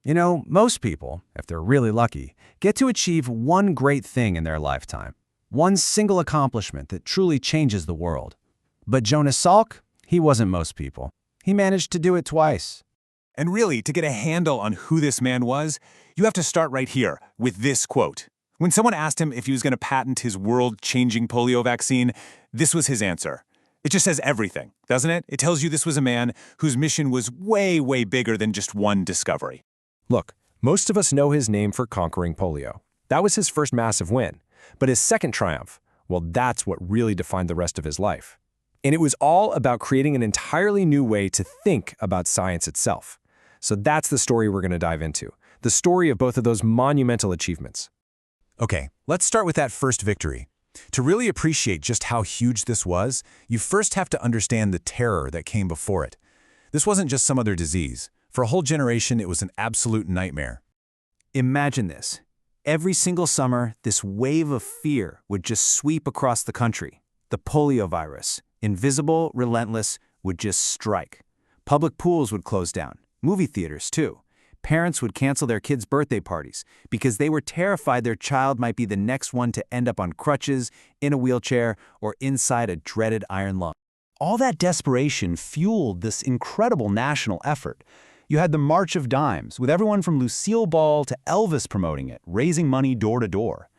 You know, most people, if they're really lucky, get to achieve one great thing in their lifetime. One single accomplishment that truly changes the world. But Jonas Salk, he wasn't most people. He managed to do it twice. And really, to get a handle on who this man was, you have to start right here with this quote. When someone asked him if he was going to patent his world-changing polio vaccine, this was his answer. It just says everything, doesn't it? It tells you this was a man whose mission was way, way bigger than just one discovery. Look, most of us know his name for conquering polio. That was his first massive win. But his second triumph, well, that's what really defined the rest of his life. And it was all about creating an entirely new way to think about science itself. So that's the story we're going to dive into, the story of both of those monumental achievements. Okay, let's start with that first victory. To really appreciate just how huge this was, you first have to understand the terror that came before it. This wasn't just some other disease. For a whole generation, it was an absolute nightmare. Imagine this. Every single summer, this wave of fear would just sweep across the country. The polio virus, invisible, relentless, would just strike. Public pools would close down, movie theaters too. Parents would cancel their kids' birthday parties because they were terrified their child might be the next one to end up on crutches, in a wheelchair, or inside a dreaded iron lung. All that desperation fueled this incredible national effort. You had the March of Dimes, with everyone from Lucille Ball to Elvis promoting it, raising money door to door.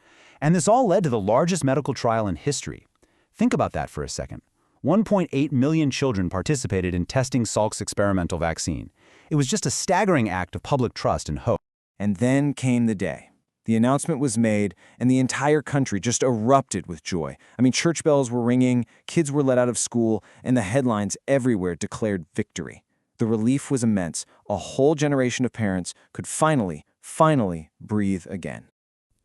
And this all led to the largest medical trial in history. Think about that for a second. 1.8 million children participated in testing Salk's experimental vaccine. It was just a staggering act of public trust and hope. And then came the day. The announcement was made, and the entire country just erupted with joy. I mean, church bells were ringing, kids were let out of school, and the headlines everywhere declared victory. The relief was immense. A whole generation of parents could finally breathe again.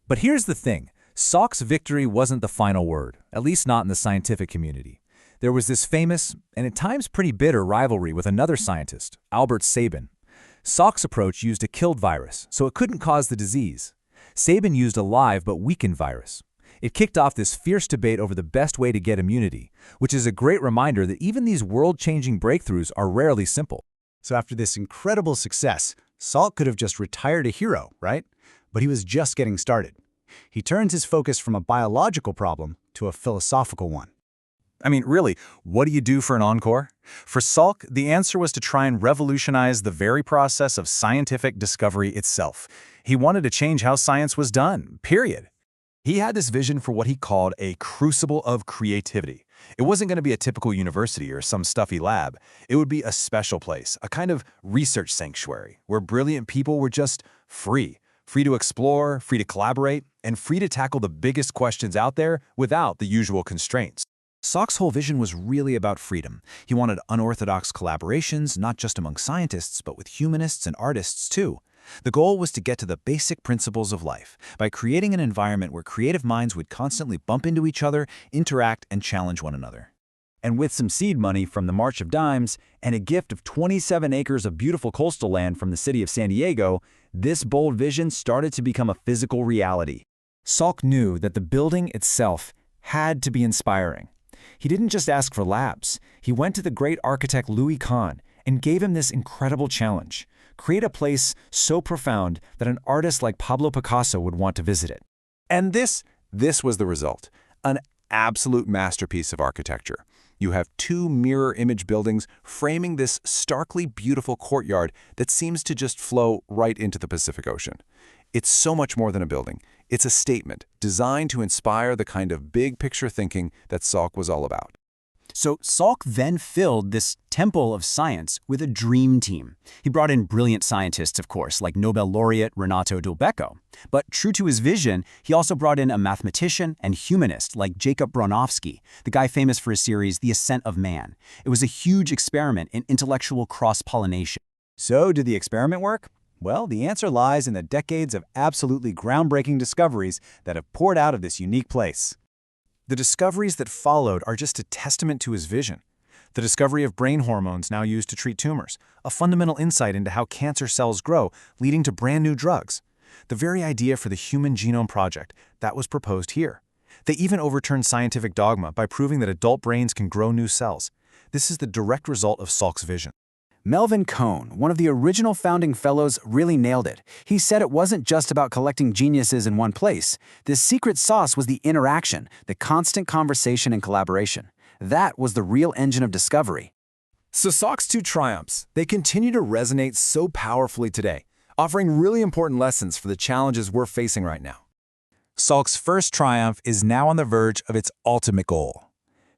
But here's the thing. Salk's victory wasn't the final word, at least not in the scientific community. There was this famous, and at times pretty bitter, rivalry with another scientist, Albert Sabin. Salk's approach used a killed virus, so it couldn't cause the disease. Sabin used a live but weakened virus. It kicked off this fierce debate over the best way to get immunity, which is a great reminder that even these world-changing breakthroughs are rarely simple. So after this incredible success, Salk could have just retired a hero, right? But he was just getting started. He turns his focus from a biological problem to a philosophical one. I mean, really, what do you do for an encore? For Salk, the answer was to try and revolutionize the very process of scientific discovery itself. He wanted to change how science was done, period. He had this vision for what he called a crucible of creativity. It wasn't going to be a typical university or some stuffy lab. It would be a special place, a kind of research sanctuary, where brilliant people were just free to explore, free to collaborate, and free to tackle the biggest questions out there without the usual constraints. Salk's whole vision was really about freedom. He wanted unorthodox collaborations, not just among scientists, but with humanists and artists too. The goal was to get to the basic principles of life by creating an environment where creative minds would constantly bump into each other, interact, and challenge one another. And with some seed money from the March of Dimes and a gift of 27 acres of beautiful coastal land from the city of San Diego, this bold vision started to become a physical reality. Salk knew that the building itself had to be inspiring. He didn't just ask for labs. He went to the great architect Louis Kahn and gave him this incredible challenge: create a place so profound that an artist like Pablo Picasso would want to visit it. And this was the result, an absolute masterpiece of architecture. You have two mirror image buildings framing this starkly beautiful courtyard that seems to just flow right into the Pacific Ocean. It's so much more than a building. It's a statement designed to inspire the kind of big picture thinking that Salk was all about. So Salk then filled this temple of science with a dream team. He brought in brilliant scientists, of course, like Nobel laureate Renato Dulbecco. But true to his vision, he also brought in a mathematician and humanist like Jacob Bronowski, the guy famous for his series The Ascent of Man. It was a huge experiment in intellectual cross-pollination. So did the experiment work? Well, the answer lies in the decades of absolutely groundbreaking discoveries that have poured out of this unique place. The discoveries that followed are just a testament to his vision. The discovery of brain hormones now used to treat tumors, a fundamental insight into how cancer cells grow, leading to brand new drugs. The very idea for the Human Genome Project, that was proposed here. They even overturned scientific dogma by proving that adult brains can grow new cells. This is the direct result of Salk's vision. Melvin Cohn, one of the original founding fellows, really nailed it. He said it wasn't just about collecting geniuses in one place. The secret sauce was the interaction, the constant conversation and collaboration. That was the real engine of discovery. So Salk's two triumphs, they continue to resonate so powerfully today, offering really important lessons for the challenges we're facing right now. Salk's first triumph is now on the verge of its ultimate goal.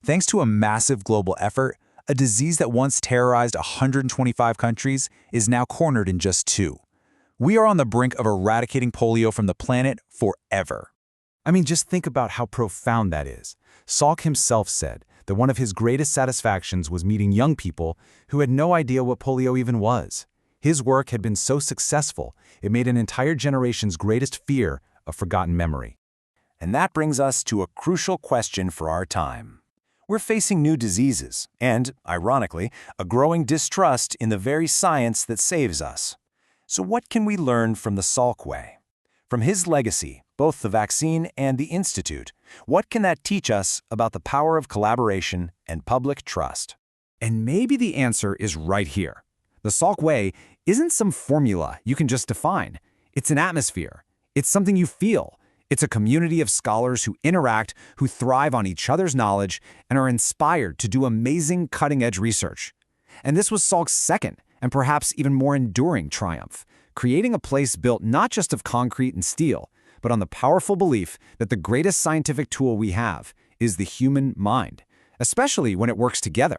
Thanks to a massive global effort, a disease that once terrorized 125 countries is now cornered in just 2. We are on the brink of eradicating polio from the planet forever. I mean, just think about how profound that is. Salk himself said that one of his greatest satisfactions was meeting young people who had no idea what polio even was. His work had been so successful, it made an entire generation's greatest fear a forgotten memory. And that brings us to a crucial question for our time. We're facing new diseases and, ironically, a growing distrust in the very science that saves us. So what can we learn from the Salk way? From his legacy, both the vaccine and the Institute, what can that teach us about the power of collaboration and public trust? And maybe the answer is right here. The Salk way isn't some formula you can just define. It's an atmosphere. It's something you feel. It's a community of scholars who interact, who thrive on each other's knowledge, and are inspired to do amazing cutting-edge research. And this was Salk's second, and perhaps even more enduring triumph, creating a place built not just of concrete and steel, but on the powerful belief that the greatest scientific tool we have is the human mind, especially when it works together.